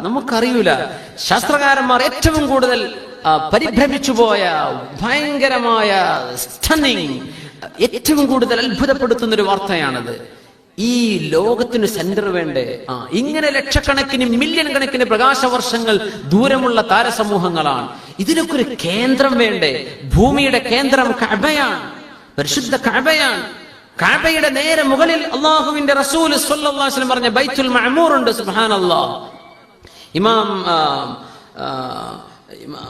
നമുക്കറിയൂല. ശാസ്ത്രകാരന്മാർ ഏറ്റവും കൂടുതൽ പരിഭ്രമിച്ചു പോയ ഭയങ്കരമായ സ്റ്റണ്ണിങ്, ഏറ്റവും കൂടുതൽ അത്ഭുതപ്പെടുത്തുന്ന ഒരു വാർത്തയാണത്. ഈ ലോകത്തിന് സെന്റർ വേണ്ടേ? ഇങ്ങനെ ലക്ഷക്കണക്കിന് മില്യൺ കണക്കിന് പ്രകാശവർഷങ്ങൾ ദൂരമുള്ള താരസമൂഹങ്ങളാണ്. ഇതിനൊക്കെ ഒരു കേന്ദ്രം വേണ്ടേ? ഭൂമിയുടെ കേന്ദ്രം കഅബയാണ്, പരിശുദ്ധ കഅബയാണ്. കഅബയുടെ നേരെ മുകളിൽ അല്ലാഹുവിന്റെ റസൂൽ സ്വല്ലല്ലാഹു അലൈഹി വസല്ലം പറഞ്ഞ ബൈത്തുൽ മഅമൂർ ഉണ്ട്. സുബ്ഹാനല്ലാഹ്.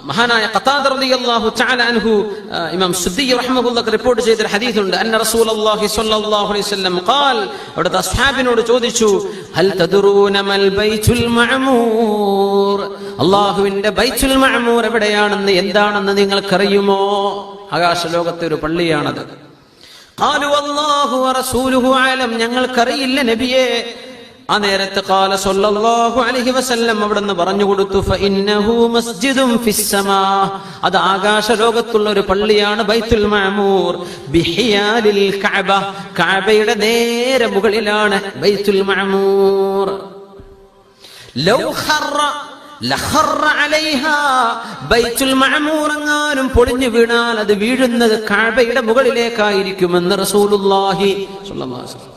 മഹാനായ ഖതാദ റളിയല്ലാഹു തആല അൻഹു ഇമാം സുദ്ദി റഹ്മഹുല്ലാഹ് റിപ്പോർട്ട് ചെയ്ത ഒരു ഹദീസ് ഉണ്ട്. അന്ന റസൂലുള്ളാഹി സ്വല്ലല്ലാഹു അലൈഹി വസല്ലം ഖാൽ, അവിടുത്തെ അസ്ഹാബിനോട് ചോദിച്ചു, ഹൽ തദ്റൂന മൽ ബൈത്തുൽ മഅമൂർ, അല്ലാഹുവിന്റെ ബൈത്തുൽ മഅമൂർ എവിടെയാണെന്ന്, എന്താണെന്ന് നിങ്ങൾക്കറിയുമോ? ആകാശലോകത്തെ ഒരു പള്ളിയാണത്. ഖാലു അല്ലാഹു വറസൂലുഹു അലം, ഞങ്ങൾക്കറിയില്ല നബിയേ. ആ നേരത്തെ ഖാല സല്ലല്ലാഹു അലൈഹി വസല്ലം അവിടുന്ന് പറഞ്ഞു കൊടുത്തു, ഫഇന്നഹു മസ്ജിദുൻ ഫിസ്സമാ, അത് ആകാശ ലോകത്തുള്ള ഒരു പള്ളിയാണ് ബൈത്തുൽ മഅമൂർ. ബിഹിയാലിൽ കഅബ, കഅബയുടെ നേരെ മുകളിലാണ് ബൈത്തുൽ മഅമൂർ. ലൗ ഖറ ലഖറ അലൈഹാ, ബൈത്തുൽ മഅമൂർ എങ്ങാനും പൊളിഞ്ഞു വീണാൽ അത് വീഴുന്നത് കഅബയുടെ മുകളിലേക്കായിരിക്കുമെന്ന് റസൂലുള്ളാഹി സ്വല്ലല്ലാഹു അലൈഹി വസല്ലം.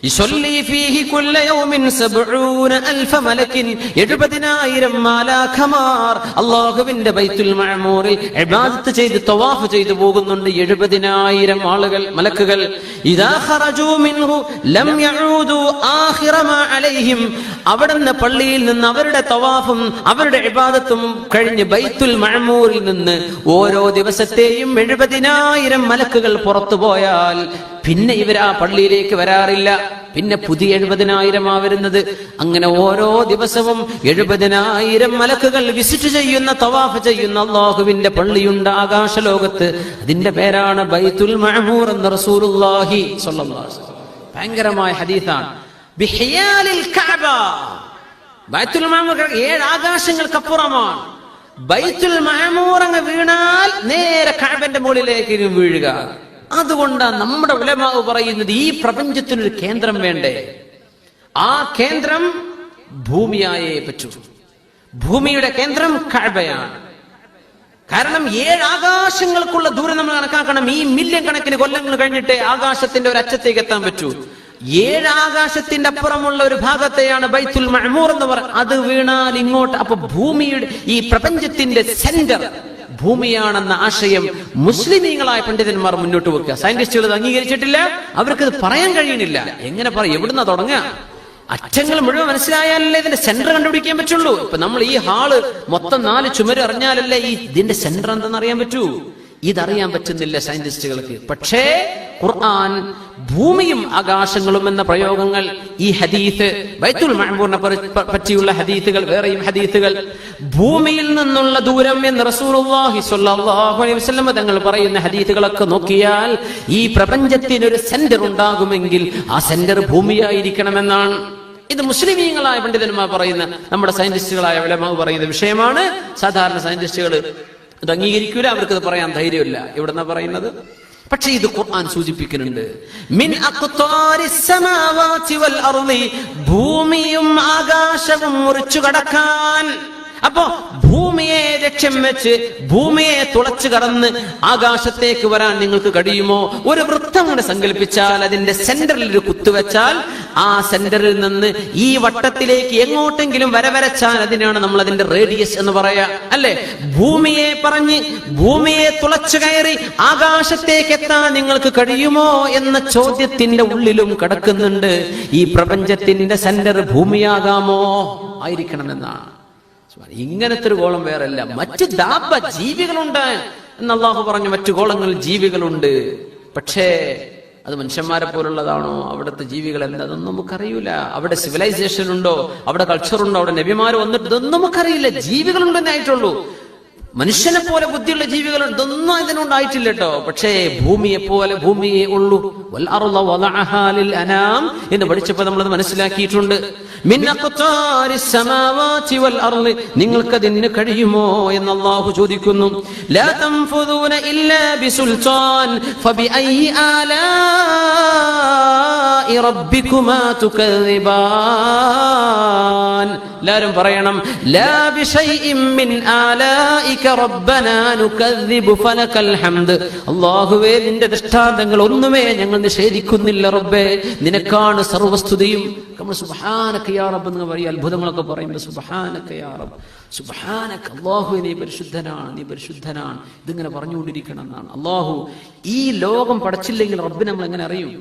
70,000 മാലാഖമാർ അല്ലാഹുവിന്റെ ബൈത്തുൽ മഅമൂറിൽ ഇബാദത്ത് ചെയ്ത് തവാഫ് ചെയ്തു പോകുന്നുണ്ട്. 70,000 ആളുകൾ, മലക്കുകൾ. ഇദാ ഖറജൂ മിൻഹു ലം യഊദു ആഖിറ മാ അലൈഹിം, അവിടുന്ന് പള്ളിയിൽ നിന്ന് അവരുടെ തവാഫും അവരുടെ ഇബാദത്തും കഴിഞ്ഞ് ബൈത്തുൽ മഅമൂറിൽ നിന്ന് ഓരോ ദിവസത്തെയും 70,000 മലക്കുകൾ പുറത്തു പോയാൽ പിന്നെ ഇവർ ആ പള്ളിയിലേക്ക് വരാറില്ല. പിന്നെ പുതിയ 70,000 വരുന്നത്. അങ്ങനെ ഓരോ ദിവസവും 70,000 മലക്കുകൾ വിസിറ്റ് ചെയ്യുന്ന, തവാഫ് ചെയ്യുന്ന അല്ലാഹുവിന്റെ പള്ളിയുണ്ട് ആകാശലോകത്ത്. അതിന്റെ പേരാണ് ബൈത്തുൽ മഅമൂർ എന്ന് റസൂലുള്ളാഹി സ്വല്ലല്ലാഹു അലൈഹി വസല്ലം. ഭയങ്കരമായ ഹദീസാണ്. ബിഹിയാലിൽ കഅബ, ബൈത്തുൽ മഅമൂർ 7 ആകാശങ്ങൾക്കപ്പുറമാണ്. ബൈത്തുൽ മഅമൂർ അങ്ങ് വീണാൽ നേരെ കഅബന്റെ മുകളിലേക്ക് വീഴുക. അതുകൊണ്ടാണ് നമ്മുടെ ഉലമാ പറയുന്നത്, ഈ പ്രപഞ്ചത്തിനൊരു കേന്ദ്രം വേണ്ടേ? ആ കേന്ദ്രം ഭൂമിയായേ പറ്റൂ. ഭൂമിയുടെ കേന്ദ്രം കഅബയാണ്. കാരണം 7 ആകാശങ്ങൾക്കുള്ള ദൂരം നമ്മൾ കണക്കാക്കണം. ഈ മില്യൺ കണക്കിന് കൊല്ലങ്ങൾ കഴിഞ്ഞിട്ട് ആകാശത്തിന്റെ ഒരു അറ്റത്തേക്ക് എത്താൻ പറ്റൂ. 7 ആകാശത്തിന്റെ അപ്പുറമുള്ള ഒരു ഭാഗത്തെയാണ് ബൈത്തുൽ മഅമൂർ എന്ന് പറയുന്നത്. അത് വീണാൽ ഇങ്ങോട്ട്, അപ്പൊ ഭൂമിയുടെ ഈ പ്രപഞ്ചത്തിന്റെ സെന്റർ ഭൂമിയാണെന്ന ആശയം മുസ്ലിമീങ്ങളായ പണ്ഡിതന്മാർ മുന്നോട്ട് വെക്കുക. സയന്റിസ്റ്റുകൾ അത് അംഗീകരിച്ചിട്ടില്ല, അവർക്കത് പറയാൻ കഴിയുന്നില്ല. എങ്ങനെ പറയും? എവിടുന്ന തുടങ്ങുക? അറ്റങ്ങൾ മുഴുവൻ മനസ്സിലായാലല്ലേ ഇതിന്റെ സെന്റർ കണ്ടുപിടിക്കാൻ പറ്റുള്ളൂ. ഇപ്പൊ നമ്മൾ ഈ ഹാള് മൊത്തം 4 ചുമര് അറിഞ്ഞാലല്ലേ ഇതിന്റെ സെന്റർ എന്തെന്ന് അറിയാൻ പറ്റൂ. ഇതറിയാൻ പറ്റുന്നില്ല സയന്റിസ്റ്റുകൾക്ക്. പക്ഷേ ഖുർആൻ ഭൂമിയും ആകാശങ്ങളും എന്ന പ്രയോഗങ്ങൾ, ഈ ഹദീസ് ബൈത്തുൽ മഅമൂറിനെ പറ്റിയുള്ള ഹദീസുകൾ, വേറെയും ഹദീസുകൾ, ഭൂമിയിൽ നിന്നുള്ള ദൂരം എന്ന് റസൂലുള്ളാഹി സ്വല്ലല്ലാഹു അലൈഹി വസല്ലം തങ്ങൾ പറയുന്ന ഹദീസുകളൊക്കെ നോക്കിയാൽ ഈ പ്രപഞ്ചത്തിനൊരു സെന്റർ ഉണ്ടാകുമെങ്കിൽ ആ സെന്റർ ഭൂമിയായിരിക്കണമെന്നാണ്. ഇത് മുസ്ലിമീങ്ങളായ പണ്ഡിതന്മാർ പറയുന്ന, നമ്മുടെ സയന്റിസ്റ്റുകളായ ഉലമാ പറയുന്ന വിഷയമാണ്. സാധാരണ സയന്റിസ്റ്റുകൾ ഇത് അംഗീകരിക്കൂല, അവർക്കത് പറയാൻ ധൈര്യമില്ല. എവിടെന്നാ പറയുന്നത്? പക്ഷെ ഇത് ഖുർആൻ സൂചിപ്പിക്കുന്നുണ്ട്. മിൻ അഖ്താരിസ് സമാവാതി വൽ അർളി, ഭൂമിയും ആകാശവും മുറിച്ചു കടക്കാൻ. അപ്പോ ഭൂമിയെ ലക്ഷ്യം വെച്ച്, ഭൂമിയെ തുളച്ചു കടന്ന് ആകാശത്തേക്ക് വരാൻ നിങ്ങൾക്ക് കഴിയുമോ? ഒരു വൃത്തം കൂടെ സങ്കല്പിച്ചാൽ അതിന്റെ സെന്ററിൽ ഒരു കുത്തുവെച്ചാൽ ആ സെന്ററിൽ നിന്ന് ഈ വട്ടത്തിലേക്ക് എങ്ങോട്ടെങ്കിലും വരച്ചാൽ അതിനാണ് നമ്മൾ അതിന്റെ റേഡിയസ് എന്ന് പറയാ, അല്ലെ? ഭൂമിയെ തുളച്ചു കയറി ആകാശത്തേക്ക് എത്താൻ നിങ്ങൾക്ക് കഴിയുമോ എന്ന ചോദ്യത്തിന്റെ ഉള്ളിലും കിടക്കുന്നുണ്ട്. ഈ പ്രപഞ്ചത്തിന്റെ സെന്റർ ഭൂമിയാകാമോ? ആയിരിക്കണമെന്നാണ്. ഇങ്ങനത്തെ ഒരു ഗോളം വേറല്ല. മറ്റ് ദാബ ജീവികളുണ്ട് എന്ന് അല്ലാഹു പറഞ്ഞു. മറ്റു ഗോളങ്ങളിൽ ജീവികളുണ്ട്. പക്ഷേ അത് മനുഷ്യന്മാരെ പോലുള്ളതാണോ? അവിടുത്തെ ജീവികൾ എന്താ? അതൊന്നും നമുക്കറിയൂല. അവിടെ സിവിലൈസേഷൻ ഉണ്ടോ? അവിടെ കൾച്ചർ ഉണ്ടോ? അവിടെ നബിമാര് വന്നിട്ട് ഇതൊന്നും നമുക്കറിയില്ല. ജീവികളുണ്ടെന്നേ ആയിട്ടുള്ളൂ. മനുഷ്യനെ പോലെ ബുദ്ധിയുള്ള ജീവികൾ ഇതൊന്നും ഇതിനുണ്ടായിട്ടില്ല കേട്ടോ. പക്ഷേ ഭൂമിയെ പോലെ ഭൂമിയെ ഉള്ളൂ. എന്ന് പഠിച്ചപ്പോ നമ്മളത് മനസ്സിലാക്കിയിട്ടുണ്ട്. മിൻ അഖ്താരിസ് സമാവാതി വൽ അർള്, നിങ്ങൾക്കതിന് കഴിയുമോ എന്ന് അല്ലാഹു ചോദിക്കുന്നു. ലാ തൻഫുദൂന ഇല്ലാ ബിസുൽത്താൻ ഫബിഅയ്യി ആലാഇ റബ്ബികുമാ തുകദ്ദിബാൻ. എല്ലാവരും പറയണം, ലാ ബിശൈഇൻ മിൻ ആലാഇക റബ്ബനാ നുകദ്ദിബു ഫലകൽ ഹംദ്. അല്ലാഹുവേ, നിന്റെ ദൃഷ്ടാന്തങ്ങൾ ഒന്നുമേ ഞങ്ങൾ നിഷേധിക്കുന്നില്ല റബ്ബേ, നിനക്കാണ് സർവസ്തുതിയും. നമ്മൾ സുബ്ഹാനക യാ റബ്ബ് എന്ന് പറയും, അത്ഭുതങ്ങളൊക്കെ പറയുമ്പോൾ സുബ്ഹാനക യാ റബ്ബ്, സുബ്ഹാനക, അല്ലാഹു നീ പരിശുദ്ധനാണ്, നീ പരിശുദ്ധനാണ്, ഇതിങ്ങനെ പറഞ്ഞുകൊണ്ടിരിക്കണം എന്നാണ്. അല്ലാഹു ഈ ലോകം പടച്ചില്ലെങ്കിൽ റബ്ബിനെ നമ്മൾ എങ്ങനെ അറിയും?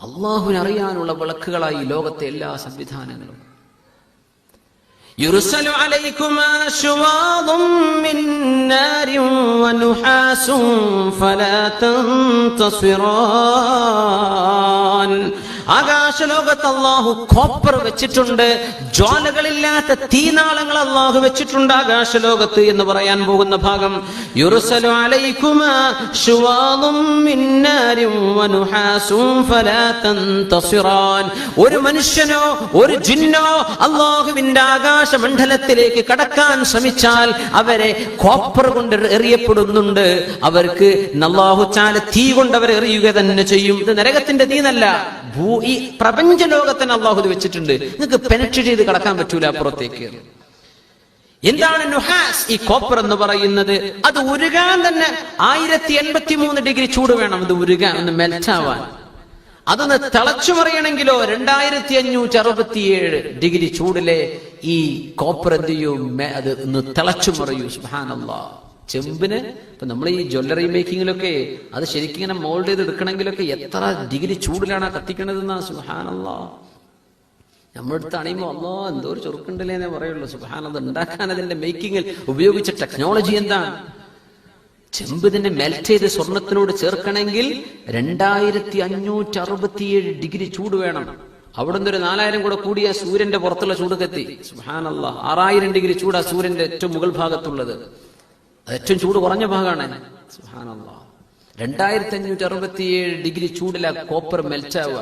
അല്ലാഹുവിനെ അറിയാനുള്ള വിളക്കുകളായി ലോകത്തെ എല്ലാ സംവിധാനങ്ങളും. യുർസലു അലൈകുമാ ശുവാദും മിൻ നാരിൻ വനുഹാസും ഫലാ തൻതസിറാൻ. ആകാശലോകത്ത് അല്ലാഹു കോപ്പർ വെച്ചിട്ടുണ്ട്, ജ്വാലകളില്ലാത്ത തീനാളങ്ങൾ അല്ലാഹു വെച്ചിട്ടുണ്ട് ആകാശലോകത്ത് എന്ന് പറയാൻ പോകുന്ന ഭാഗം. യുർസലു അലൈകുമാ ശുവാദും മിൻ നാരിൻ വനുഹാസും ഫലാ തൻതസിറാൻ. ഒരു മനുഷ്യനോ ഒരു ജിന്നോ അല്ലാഹുവിന്റെ ആകാശമണ്ഡലത്തിലേക്ക് കടക്കാൻ ശ്രമിച്ചാൽ അവരെ കോപ്പർ കൊണ്ട് എറിയപ്പെടുന്നുണ്ട്. അവർക്ക് അല്ലാഹു തആല തീ കൊണ്ട് അവരെ എറിയുക തന്നെ ചെയ്യും. ഇത് നരകത്തിന്റെ തീന്നല്ല, ഈ പ്രപഞ്ച ലോകത്തിന് അല്ലാഹു ഇത് വെച്ചിട്ടുണ്ട്. നിങ്ങൾക്ക് പെനട്രേറ്റ് ചെയ്ത് കടക്കാൻ പറ്റൂല അപ്പുറത്തേക്ക്. എന്താണ് നുഹാസ്, ഈ കോപ്പർ എന്ന് പറയുന്നത്? അത് ഉരുകാൻ തന്നെ 1083 ഡിഗ്രി ചൂട് വേണം. ഇത് ഉരുകാൻ, ഒന്ന് മെൽറ്റാവാൻ. അതൊന്ന് തിളച്ചു മറിയണമെങ്കിലോ 2567 ഡിഗ്രി ചൂടിലെ ഈ കോപ്പർ എന്ത് ചെയ്യും? അത് ഒന്ന് തിളച്ചു മറിയൂ. സുബ്ഹാനല്ലാഹ്. ചെമ്പിന് ഇപ്പൊ നമ്മൾ ഈ ജ്വല്ലറി മേക്കിങ്ങിലൊക്കെ അത് ശരിക്കും ഇങ്ങനെ മോൾഡ് ചെയ്ത് എടുക്കണമെങ്കിലൊക്കെ എത്ര ഡിഗ്രി ചൂടിലാണ് കത്തിക്കണതെന്നാ. സുബ്ഹാനല്ലാഹ്. നമ്മുടെ അടുത്ത് അണിയുമ്പോ അല്ലാ എന്തോ ഒരു ചൊറുക്കുണ്ടല്ലേ എന്നേ പറയുള്ളൂ. സുബ്ഹാനല്ലാഹ്. ഉണ്ടാക്കാൻ അതിന്റെ മേക്കിങ്ങിൽ ഉപയോഗിച്ച ടെക്നോളജി എന്താണ്? ചെമ്പ് തന്നെ മെൽറ്റ് ചെയ്ത് സ്വർണത്തിനോട് ചേർക്കണമെങ്കിൽ 2567 ഡിഗ്രി ചൂട് വേണം. അവിടെ നിന്നൊരു 4000 കൂടെ കൂടിയ സൂര്യന്റെ പുറത്തുള്ള ചൂട് കത്തി. സുബ്ഹാനല്ലാഹ്. 6000 ഡിഗ്രി ചൂടാ സൂര്യന്റെ ഏറ്റവും മുകൾ ഭാഗത്തുള്ളത്. അത് ഏറ്റവും ചൂട് കുറഞ്ഞ ഭാഗമാണ്. സുബ്ഹാനല്ലാഹ്. 2567 ഡിഗ്രി ചൂടില കോപ്പർ മെൽറ്റ് ആവുക.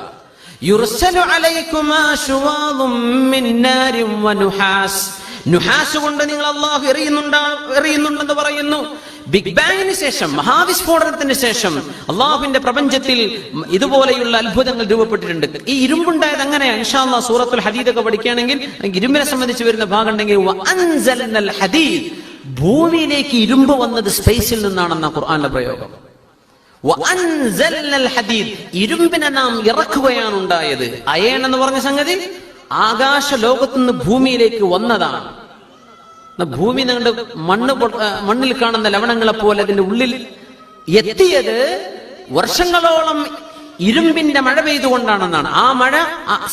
യുർസലു അലൈകുമാ ശുവാദും മിൻ നാരിൻ വനുഹാസ്. നുഹാസ് കൊണ്ട് നിങ്ങൾ അല്ലാഹു എറിയുന്നുണ്ടെന്ന് പറയുന്നു. ബിഗ് ബാങ്ങിന് ശേഷം, മഹാവിസ്ഫോടനത്തിന് ശേഷം അള്ളാഹുവിന്റെ പ്രപഞ്ചത്തിൽ ഇതുപോലെയുള്ള അത്ഭുതങ്ങൾ രൂപപ്പെട്ടിട്ടുണ്ട്. ഈ ഇരുമ്പുണ്ടായത് അങ്ങനെയാണ്. ഇൻഷാ അല്ലാഹ് സൂറത്തുൽ ഹദീദ് ഒക്കെ പഠിക്കുകയാണെങ്കിൽ ഇരുമ്പിനെ സംബന്ധിച്ച് വരുന്ന ഭാഗം ഉണ്ടെങ്കിൽ വഅൻസൽനൽ ഹദീദ്, ഭൂമിയിലേക്ക് ഇരുമ്പ് വന്നത് സ്പേസിൽ നിന്നാണെന്ന ഖുർആന്റെ പ്രയോഗം. വഅൻസൽനൽ ഹദീദ്, ഇരുമ്പിനെ നാം ഇറക്കുകയാണ് ഉണ്ടായത്. അയൺ എന്ന് പറഞ്ഞ സംഗതി ആകാശ ലോകത്തു നിന്ന് ഭൂമിയിലേക്ക് വന്നതാണ്. ഭൂമി നിങ്ങളുടെ മണ്ണിൽ കാണുന്ന ലവണങ്ങളെ പോലെ അതിന്റെ ഉള്ളിൽ എത്തിയത് വർഷങ്ങളോളം ഇരുമ്പിന്റെ മഴ പെയ്തുകൊണ്ടാണെന്നാണ്. ആ മഴ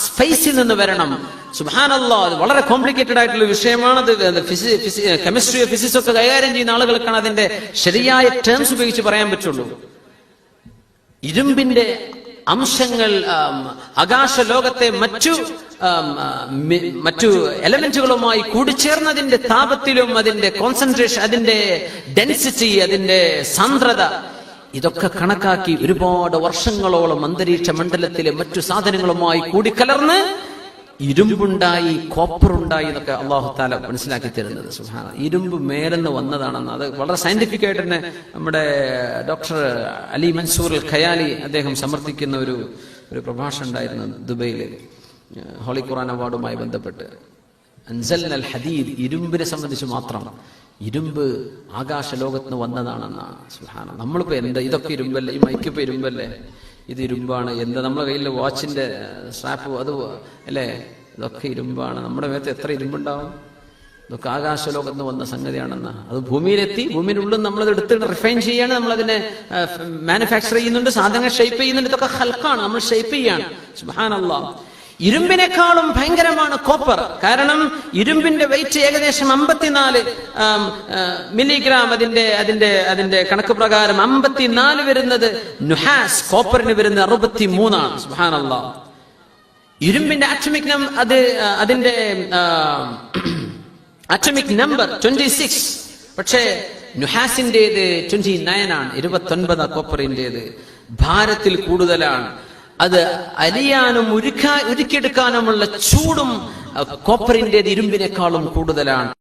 സ്പേസിൽ നിന്ന് വരണം. സുബ്ഹാനല്ലാഹ്. അത് വളരെ കോംപ്ലിക്കേറ്റഡ് ആയിട്ടുള്ള വിഷയമാണ്. കെമിസ്ട്രിയോ ഫിസിക്സോ ഒക്കെ കൈകാര്യം ചെയ്യുന്ന ആളുകൾക്കാണ് അതിന്റെ ശരിയായ ടേംസ് ഉപയോഗിച്ച് പറയാൻ പറ്റുള്ളൂ. ഇരുമ്പിന്റെ അംശങ്ങൾ ആകാശ ലോകത്തെ മറ്റു എലമെന്റുകളുമായി കൂടിച്ചേർന്നതിന്റെ താപത്തിലും അതിന്റെ കോൺസെൻട്രേഷൻ, അതിന്റെ ഡെൻസിറ്റി, അതിന്റെ സാന്ദ്രത, ഇതൊക്കെ കണക്കാക്കി ഒരുപാട് വർഷങ്ങളോളം അന്തരീക്ഷ മണ്ഡലത്തിലെ മറ്റു സാധനങ്ങളുമായി കൂടിക്കലർന്ന് ഇരുമ്പുണ്ടായി, കോപ്പർ ഉണ്ടായി എന്നൊക്കെ അല്ലാഹു തആല മനസ്സിലാക്കി തരുന്നത്. സുബ്ഹാനല്ലാഹ്. ഇരുമ്പ് മേലെന്ന് വന്നതാണെന്ന് അത് വളരെ സയന്റിഫിക് ആയിട്ട് തന്നെ നമ്മുടെ ഡോക്ടർ അലി മൻസൂർ അൽ ഖയാലി അദ്ദേഹം സമർത്ഥിക്കുന്ന ഒരു പ്രഭാഷണം ഉണ്ടായിരുന്നു ദുബൈയിൽ, ഹോളി ഖുർആൻ അവാർഡുമായി ബന്ധപ്പെട്ട്. അൻസൽനൽ ഹദീദ്, ഇരുമ്പിനെ സംബന്ധിച്ച് മാത്രം. ഇരുമ്പ് ആകാശ ലോകത്ത് നിന്ന് വന്നതാണെന്നാണ്. സുബ്ഹാനല്ലാഹ്. നമ്മളിപ്പോ എന്താ ഇതൊക്കെ ഇരുമ്പല്ലേ, ഈ മൈക്കിപ്പോ ഇരുമ്പല്ലേ, ഇത് ഇരുമ്പാണ്, എന്താ നമ്മളെ കയ്യിൽ വാച്ചിന്റെ സ്ട്രാപ്പ് അത് അല്ലേ, ഇതൊക്കെ ഇരുമ്പാണ്. നമ്മുടെ മേത്ത് എത്ര ഇരുമ്പുണ്ടാവും? ഇതൊക്കെ ആകാശലോകത്ത് നിന്ന് വന്ന സംഗതിയാണെന്ന്. അത് ഭൂമിയിലെത്തി, ഭൂമിയുടെ ഉള്ളിൽ നമ്മളത് എടുത്ത് റിഫൈൻ ചെയ്യാണ്, നമ്മളതിനെ മാനുഫാക്ചർ ചെയ്യുന്നുണ്ട്, സാധനങ്ങൾ ഷേപ്പ് ചെയ്യുന്നുണ്ട്. ഇതൊക്കെ ഹൽക്കാണ്, നമ്മൾ ഷേപ്പ് ചെയ്യാണ്. സുബ്ഹാനല്ലാഹ്. ഇരുമ്പിനേക്കാളും ഭയങ്കരമാണ് കോപ്പർ. കാരണം ഇരുമ്പിന്റെ വെയിറ്റ് ഏകദേശം 54 മില്ലിഗ്രാം. അതിന്റെ കണക്ക് പ്രകാരം 54 വരുന്നത് നുഹാസ്, കോപ്പറിന് വരുന്നത് 63 ആണ്. സുബ്ഹാനല്ലാഹ്. ഇരുമ്പിന്റെ അതിന്റെ അറ്റോമിക് നമ്പർ 26. പക്ഷേ നുഹാസിന്റേത് 29 ആണ്, 29 കോപ്പറിന്റേത്. ഭാരത്തിൽ കൂടുതലാണ്. അത് അലിയാനും ഉരുക്കിയെടുക്കാനുമുള്ള ചൂടും കോപ്പറിന്റെ ഇരുമ്പിനേക്കാളും കൂടുതലാണ്.